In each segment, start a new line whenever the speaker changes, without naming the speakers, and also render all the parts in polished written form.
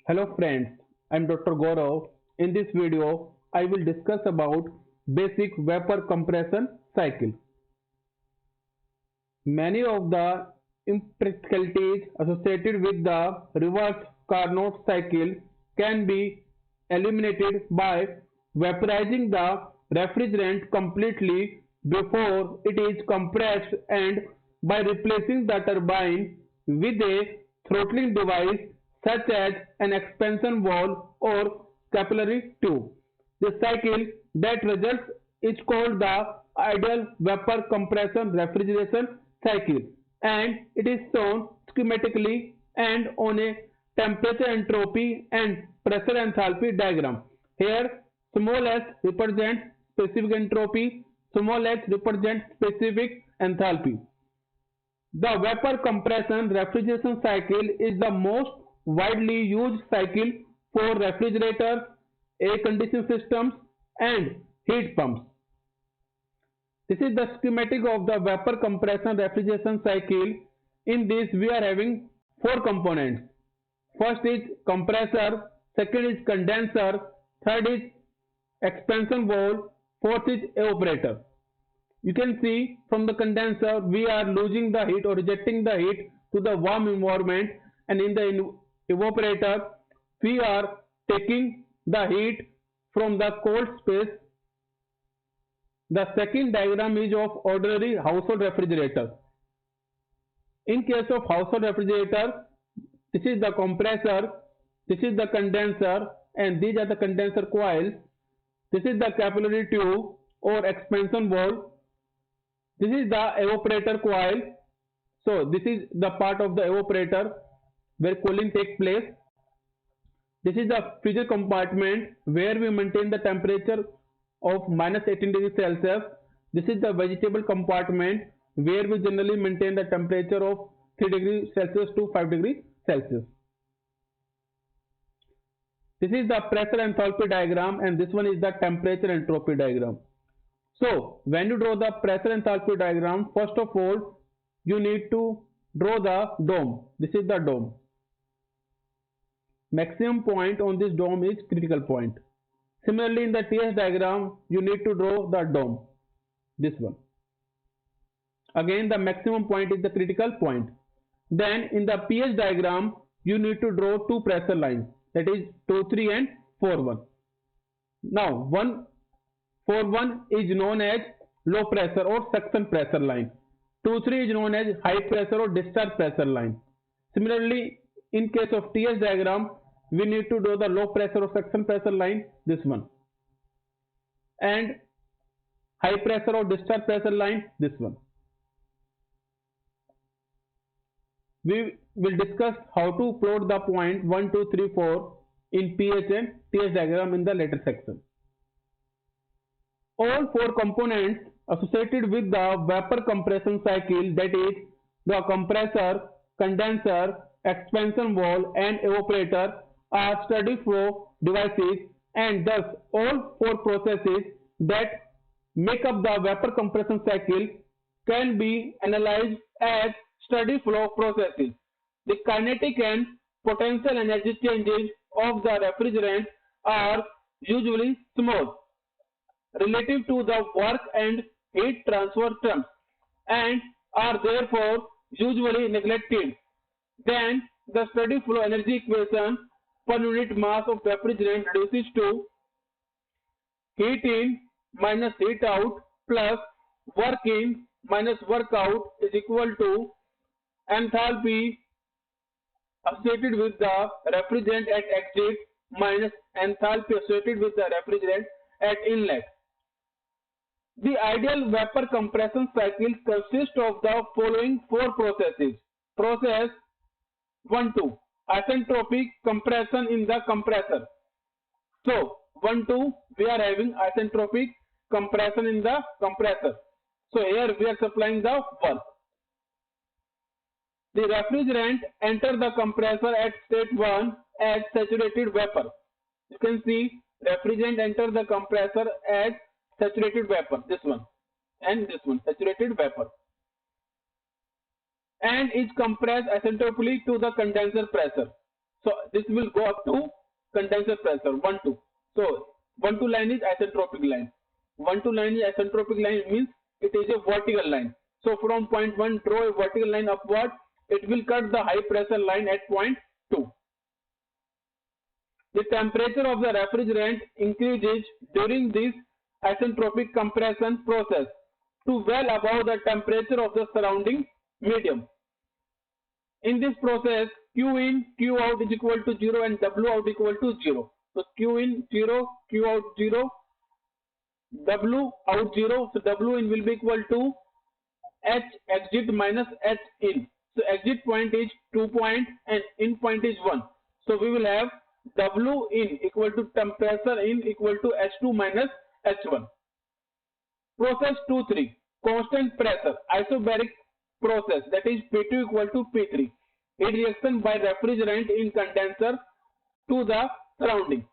Hello friends, I'm Dr. Gaurav. In this video, I will discuss about basic vapor compression cycle. Many of the impracticalities associated with the reverse Carnot cycle can be eliminated by vaporizing the refrigerant completely before it is compressed and by replacing the turbine with a throttling device such as an expansion valve or capillary tube. The cycle that results is called the ideal vapor compression refrigeration cycle, and it is shown schematically and on a temperature entropy and pressure enthalpy diagram. Here small s represents specific entropy, small h represents specific enthalpy. The vapor compression refrigeration cycle is the most widely used cycle for refrigerators, air conditioning systems, and heat pumps. This is the schematic of the vapor compression refrigeration cycle. In this, we are having four components. First is compressor, second is condenser, third is expansion valve, fourth is evaporator. You can see from the condenser we are losing the heat or rejecting the heat to the warm environment, and in the evaporator we are taking the heat from the cold space. The second diagram is of ordinary household refrigerator. In case of household refrigerator, this is the compressor, this is the condenser, and these are the condenser coils. This is the capillary tube or expansion valve. This is the evaporator coil. So this is the part of the evaporator where cooling takes place. This is the freezer compartment where we maintain the temperature of -18 degrees Celsius. This is the vegetable compartment where we generally maintain the temperature of 3 degrees Celsius to 5 degrees Celsius. This is the pressure enthalpy diagram, and this one is the temperature entropy diagram. So when you draw the pressure enthalpy diagram, first of all you need to draw the dome. This is the dome. Maximum point on this dome is critical point. Similarly, in the TS diagram, you need to draw the dome. This one. Again, the maximum point is the critical point. Then in the pH diagram, you need to draw two pressure lines, that is 2,3 and 4,1. Now 1,4,1 is known as low pressure or suction pressure line. 2,3 is known as high pressure or discharge pressure line. Similarly, in case of TS diagram, we need to draw the low pressure or suction pressure line, this one, and high pressure or discharge pressure line, this one. We will discuss how to plot the point 1, 2, 3, 4 in pH and TS diagram in the later section. All four components associated with the vapor compression cycle, that is the compressor, condenser, expansion valve, and evaporator, are steady flow devices, and thus all four processes that make up the vapor compression cycle can be analyzed as steady flow processes. The kinetic and potential energy changes of the refrigerant are usually small relative to the work and heat transfer terms and are therefore usually neglected. Then the steady flow energy equation per unit mass of refrigerant reduces to heat in minus heat out plus work in minus work out is equal to enthalpy associated with the refrigerant at exit minus enthalpy associated with the refrigerant at inlet. The ideal vapor compression cycle consists of the following four processes. Process 1, 2. Isentropic compression in the compressor. So 1, 2, we are having isentropic compression in the compressor. So here we are supplying the work. The refrigerant enter the compressor at state 1 as saturated vapor. You can see refrigerant enter the compressor as saturated vapor, this one and this one, saturated vapor, and is compressed isentropically to the condenser pressure. So this will go up to condenser pressure 1 2. So 1 2 line is isentropic line. 1 2 line is isentropic line means it is a vertical line. So from point 1 draw a vertical line upward. It will cut the high pressure line at point 2. The temperature of the refrigerant increases during this isentropic compression process to well above the temperature of the surrounding medium. In this process, Q in, Q out is equal to 0 and W out equal to 0. So Q in 0, Q out 0, W out 0. So W in will be equal to H exit minus H in. So exit point is 2 point and in point is 1. So we will have W in equal to temperature in equal to H2 minus H1. Process 2-3, constant pressure, isobaric process, that is P2 equal to P3. Heat reaction by refrigerant in condenser to the surrounding.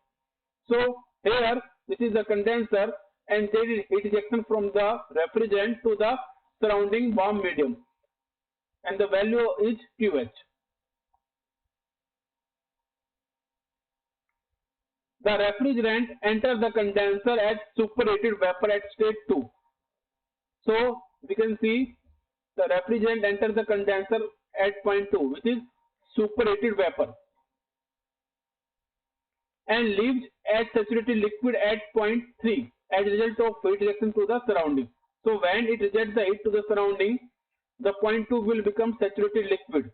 So here this is the condenser and there is heat reaction from the refrigerant to the surrounding warm medium and the value is QH. The refrigerant enters the condenser as superheated vapor at state 2. So we can see the refrigerant enters the condenser at point 2, which is superheated vapor, and leaves as saturated liquid at point 3 as a result of heat reaction to the surrounding. So when it rejects the heat to the surrounding, the point 2 will become saturated liquid.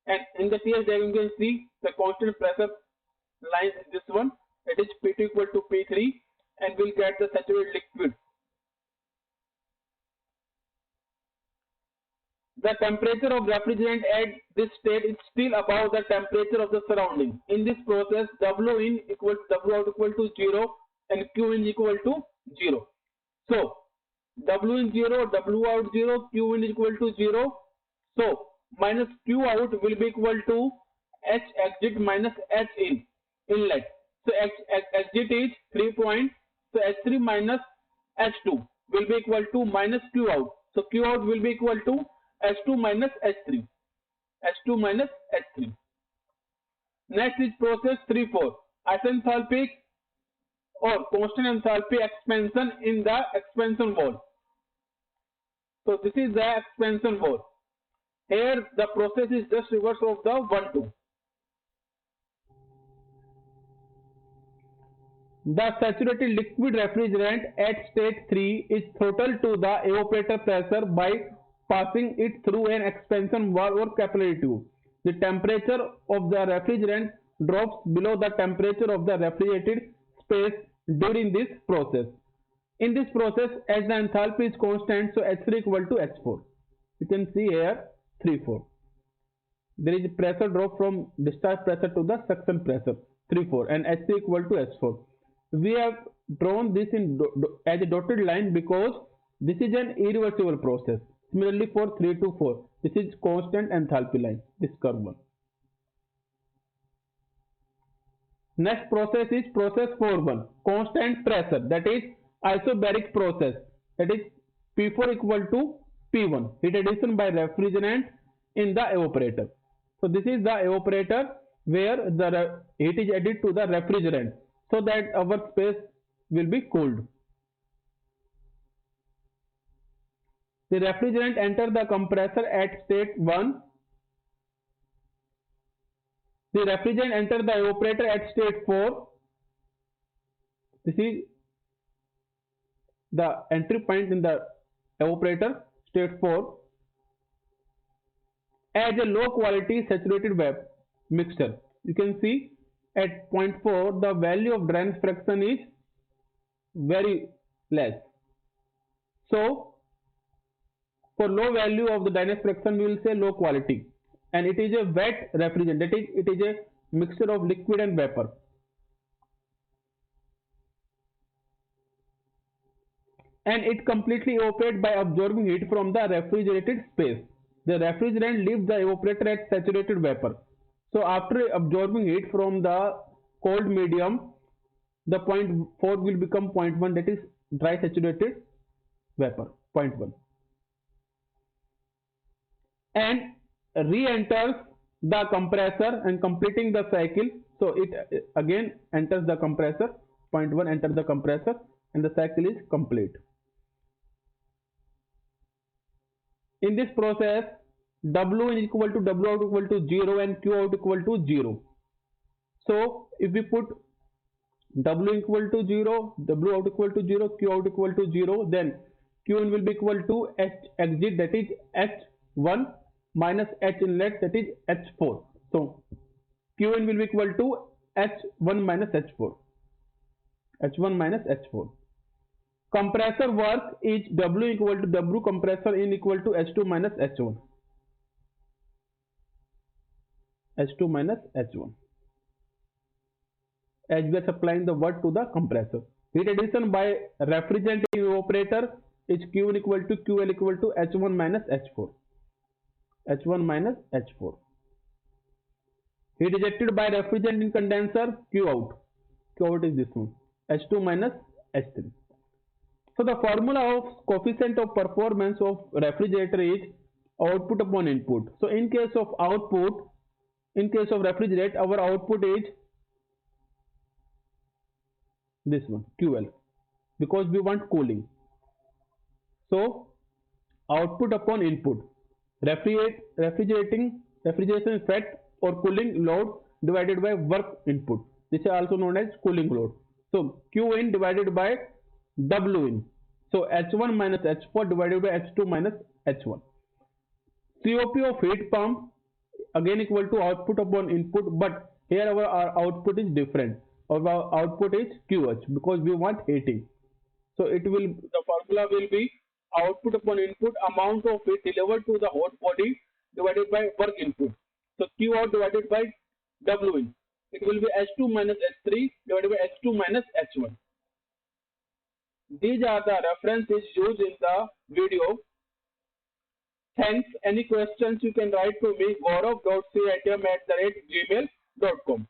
And in the TS diagram you can see the constant pressure line is this one, it is P2 equal to P3 and we'll get the saturated liquid. The temperature of refrigerant at this state is still above the temperature of the surrounding. In this process, W in equals W out equal to 0 and Q in equal to 0. So W in 0, W out 0, Q in equal to 0. So minus Q out will be equal to H exit minus H in, inlet. So exit is 3 points. So H3 minus H2 will be equal to minus Q out. So Q out will be equal to H2 minus H3. H2 minus H3. Next is process 3-4. Isenthalpic or constant enthalpy expansion in the expansion wall. So this is the expansion wall. Here the process is just reverse of the 1-2. The saturated liquid refrigerant at state 3 is throttled to the evaporator pressure by passing it through an expansion wall or capillary tube. The temperature of the refrigerant drops below the temperature of the refrigerated space during this process. In this process, as the enthalpy is constant, so H3 equal to H4. You can see here 3-4. There is a pressure drop from discharge pressure to the suction pressure 3-4 and H3 equal to H4. We have drawn this in as a dotted line because this is an irreversible process. Similarly for 3-4, this is constant enthalpy line, this curve one. Next process is process 4-1, constant pressure, that is isobaric process, that is P4 equal to P1, heat addition by refrigerant in the evaporator. So this is the evaporator where the heat is added to the refrigerant so that our space will be cooled. The refrigerant enters the compressor at state 1. The refrigerant enters the evaporator at state 4. This is the entry point in the evaporator, state 4, as a low quality saturated web mixture. You can see at point 4 the value of dryness fraction is very less. So for low value of the dryness fraction we will say low quality, and it is a wet refrigerant, that is it is a mixture of liquid and vapor. And it completely evaporates by absorbing heat from the refrigerated space. The refrigerant leaves the evaporator at saturated vapor. So after absorbing heat from the cold medium, the point 4 will become point 1, that is dry saturated vapor, point 1, and re-enters the compressor and completing the cycle. So it again enters the compressor. Point 1 enters the compressor and the cycle is complete. In this process, W in equal to W out equal to 0 and Q out equal to 0. So if we put W equal to 0, W out equal to 0, Q out equal to 0, then Q in will be equal to H exit, that is H1, minus H inlet, that is H4. So Q in will be equal to H1 minus H4. H1 minus H4. Compressor work is W equal to W compressor in equal to H2 minus H1. H2 minus H1. As we are supplying the work to the compressor. Heat addition by refrigerant evaporator is Q equal to QL equal to H1 minus H4. H1 minus H4. Heat ejected by refrigerant in condenser, Q out. Q out is this one. H2 minus H3. So the formula of coefficient of performance of refrigerator is output upon input. So in case of output, in case of refrigerate, our output is this one, QL, because we want cooling. So output upon input, refrigeration effect or cooling load divided by work input. This is also known as cooling load. So Q in divided by W in. So H1 minus H4 divided by H2 minus H1. COP of heat pump again equal to output upon input, but here our output is different. Our output is QH because we want heating. So it will, the formula will be output upon input, amount of heat delivered to the hot body divided by work input. So Q out divided by W in. It will be H2 minus H3 divided by H2 minus H1. These are the references used in the video. Thanks. Any questions you can write to me gaurav.catm@gmail.com.